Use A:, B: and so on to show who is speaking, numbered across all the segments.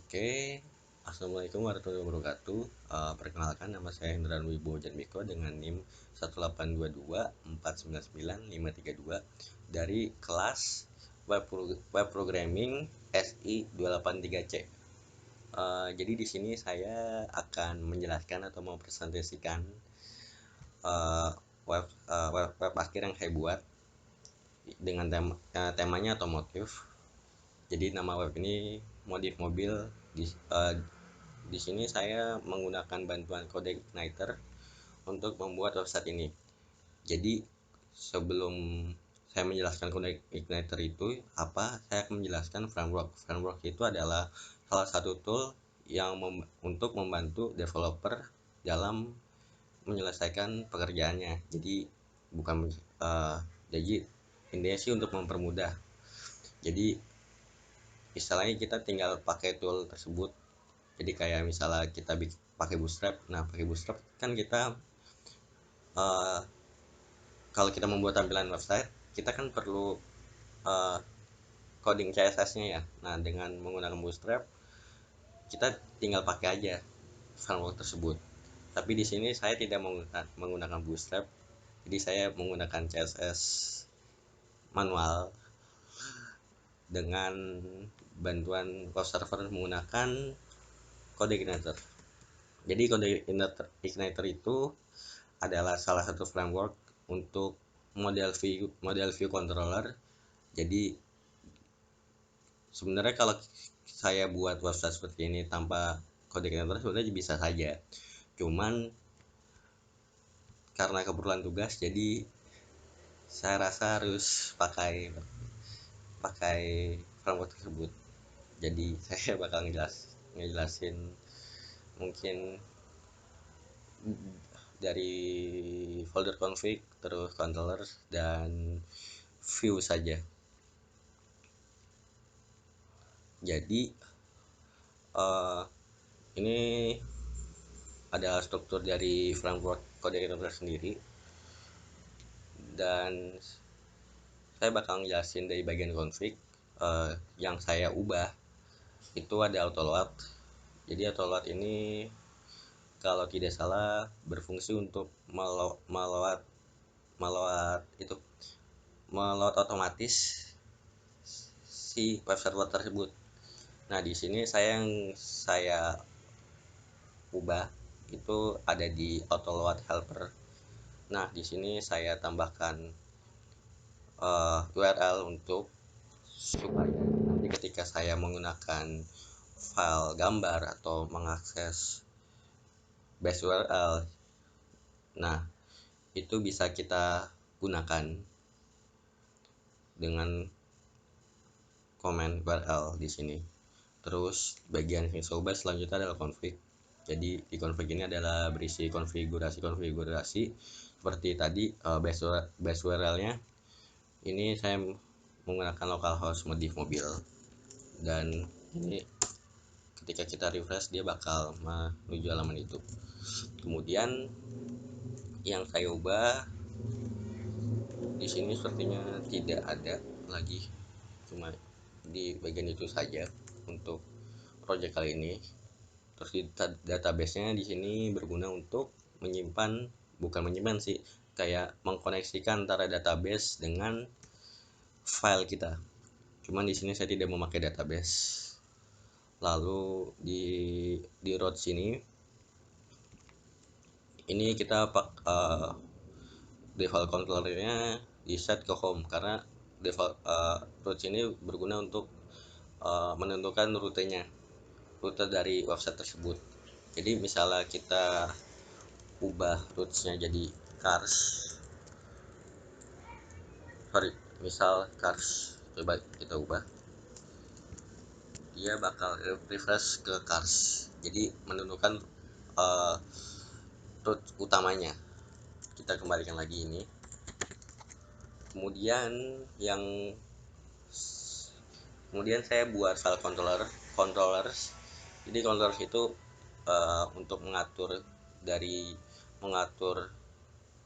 A: Oke, Assalamualaikum warahmatullahi wabarakatuh. Perkenalkan, nama saya Hendran Wibowo Janmiko dengan NIM 18224995532 dari kelas Web Programming SI 283C. Jadi di sini saya akan menjelaskan atau mempresentasikan uh, web akhir yang saya buat dengan temanya otomotif. Jadi nama web ini modif mobil. Di, uh, di sini saya menggunakan bantuan Code Igniter untuk membuat website ini. Jadi sebelum saya menjelaskan Code Igniter itu apa, saya akan menjelaskan framework. Framework itu adalah salah satu tool yang untuk membantu developer dalam menyelesaikan pekerjaannya. Jadi bukan jadi intinya sih untuk mempermudah. Jadi istilahnya kita tinggal pakai tool tersebut. Jadi kayak misalnya kita pakai Bootstrap. Nah, pakai Bootstrap kan kita uh, kalau kita membuat tampilan website, kita kan perlu uh, coding CSS-nya ya. Nah, dengan menggunakan Bootstrap, kita tinggal pakai aja framework tersebut. Tapi di sini saya tidak menggunakan Bootstrap, jadi saya menggunakan CSS manual dengan bantuan web server menggunakan Code Igniter. Jadi Code Igniter itu adalah salah satu framework untuk model view controller. Jadi sebenarnya kalau saya buat website seperti ini tanpa Code Igniter sebenarnya bisa saja. Cuman karena keperluan tugas, jadi saya rasa harus pakai pakai framework tersebut. Jadi saya bakal ngejelasin mungkin dari folder config, terus controller, dan view saja. Jadi ini adalah struktur dari framework Code Igniter sendiri, dan saya bakal ngejelasin dari bagian config. Yang saya ubah itu ada autoload. Jadi autoload ini kalau tidak salah berfungsi untuk meload otomatis si web server tersebut. Nah, di sini saya ubah itu ada di autoload helper. Nah, di sini saya tambahkan URL untuk supaya nanti ketika saya menggunakan file gambar atau mengakses base URL, nah itu bisa kita gunakan dengan komen URL di sini. Terus bagian yang saya ubah selanjutnya adalah config. Jadi di config ini adalah berisi konfigurasi seperti tadi. Base URL-nya ini saya menggunakan localhost modif mobil, dan ini ketika kita refresh dia bakal menuju halaman itu. Kemudian yang saya ubah di sini sepertinya tidak ada lagi, cuma di bagian itu saja untuk project kali ini. Terus di database-nya di sini berguna untuk bukan menyimpan sih, kayak mengkoneksikan antara database dengan file kita. Cuman di sini saya tidak memakai database. Lalu di root sini ini kita default controllernya di set ke home, karena default root ini berguna untuk menentukan rute dari website tersebut. Jadi misalnya kita ubah rootsnya jadi cars, misal cars, coba kita ubah, dia bakal refresh ke cars, jadi menentukan root utamanya. Kita kembalikan lagi ini. Kemudian saya buat file controllers. Jadi controllers itu untuk mengatur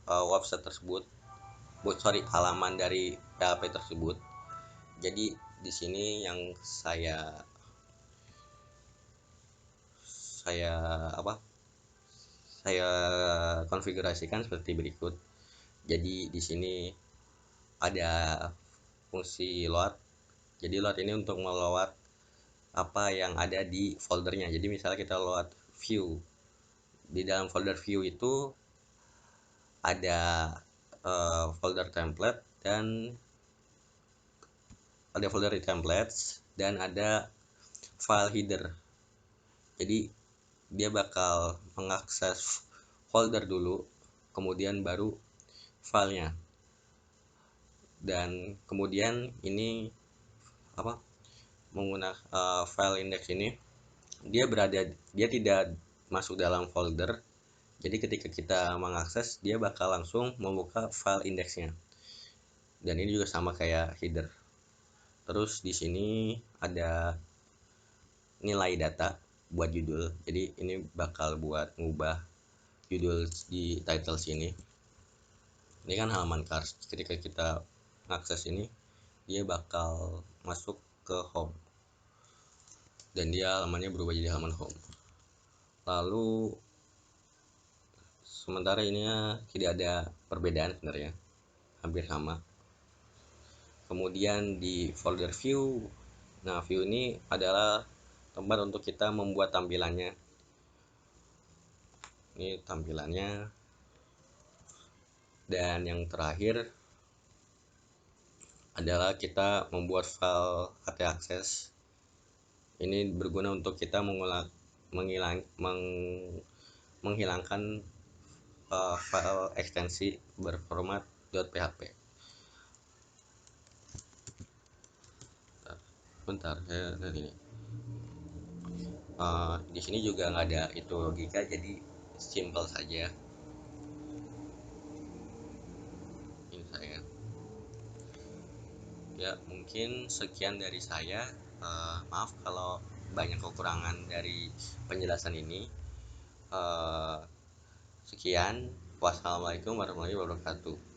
A: website tersebut, halaman dari PHP tersebut. Jadi di sini yang saya saya saya konfigurasikan seperti berikut. Jadi di sini ada fungsi load. Jadi load ini untuk meload apa yang ada di foldernya. Jadi misalnya kita load view, di dalam folder view itu ada folder template dan ada folder templates dan ada file header. Jadi dia bakal mengakses folder dulu, kemudian baru filenya, dan kemudian ini menggunakan file index ini dia tidak masuk dalam folder. Jadi ketika kita mengakses, dia bakal langsung membuka file indeksnya, dan ini juga sama kayak header. Terus di sini ada nilai data buat judul. Jadi ini bakal buat ngubah judul di title sini. Ini kan halaman cars. Ketika kita mengakses ini, dia bakal masuk ke home, dan dia halamannya berubah jadi halaman home. Lalu sementara ini tidak ada perbedaan sebenarnya, hampir sama. Kemudian di folder view, nah view ini adalah tempat untuk kita membuat tampilannya. Ini tampilannya. Dan yang terakhir adalah kita membuat file htaccess. Ini berguna untuk kita menghilangkan file ekstensi berformat .php. Bentar, saya lihat ini. Di sini juga nggak ada itu logika, jadi simple saja. Ini saya. Ya, mungkin sekian dari saya. Maaf kalau banyak kekurangan dari penjelasan ini. Sekian. Wassalamualaikum warahmatullahi wabarakatuh.